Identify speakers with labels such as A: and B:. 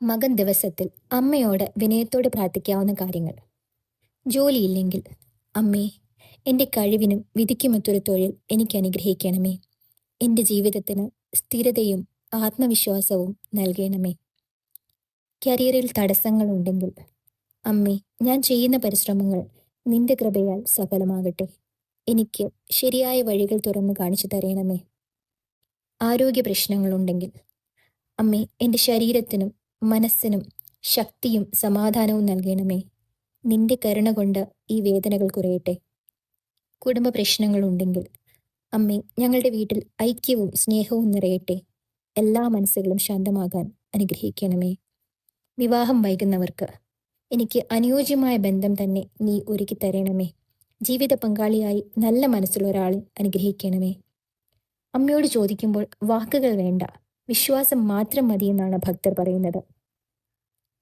A: മകൻ ദിവസത്തിൽ അമ്മയോട് വിനയത്തോടെ പ്രാർത്ഥിക്കാവുന്ന കാര്യങ്ങൾ. ജോലിയില്ലെങ്കിൽ, അമ്മേ, എൻ്റെ കഴിവിനും വിധിക്കുമൊത്തൊരു തൊഴിൽ എനിക്ക് അനുഗ്രഹിക്കണമേ. എൻ്റെ ജീവിതത്തിന് സ്ഥിരതയും ആത്മവിശ്വാസവും നൽകണമേ. കരിയറിൽ തടസ്സങ്ങളുണ്ടെങ്കിൽ, അമ്മേ, ഞാൻ ചെയ്യുന്ന പരിശ്രമങ്ങൾ നിന്റെ കൃപയാൽ സഫലമാകട്ടെ. എനിക്ക് ശരിയായ വഴികൾ തുറന്നു കാണിച്ചു തരണമേ. ആരോഗ്യ പ്രശ്നങ്ങളുണ്ടെങ്കിൽ, അമ്മേ, എൻ്റെ ശരീരത്തിനും മനസ്സിനും ശക്തിയും സമാധാനവും നൽകണമേ. നിന്റെ കരുണ കൊണ്ട് ഈ വേദനകൾ കുറയട്ടെ. കുടുംബ പ്രശ്നങ്ങളുണ്ടെങ്കിൽ, അമ്മേ, ഞങ്ങളുടെ വീട്ടിൽ ഐക്യവും സ്നേഹവും നിറയട്ടെ. എല്ലാ മനസ്സുകളും ശാന്തമാകാൻ അനുഗ്രഹിക്കണമേ. വിവാഹം വൈകുന്നവർക്ക്, എനിക്ക് അനുയോജ്യമായ ബന്ധം തന്നെ നീ ഒരുക്കി തരണമേ. ജീവിത പങ്കാളിയായി നല്ല മനസ്സുള്ള ഒരാളെ അനുഗ്രഹിക്കണമേ. അമ്മയോട് ചോദിക്കുമ്പോൾ വാക്കുകൾ വേണ്ട, വിശ്വാസം മാത്രം മതിയെന്നാണ് ഭക്തർ പറയുന്നത്.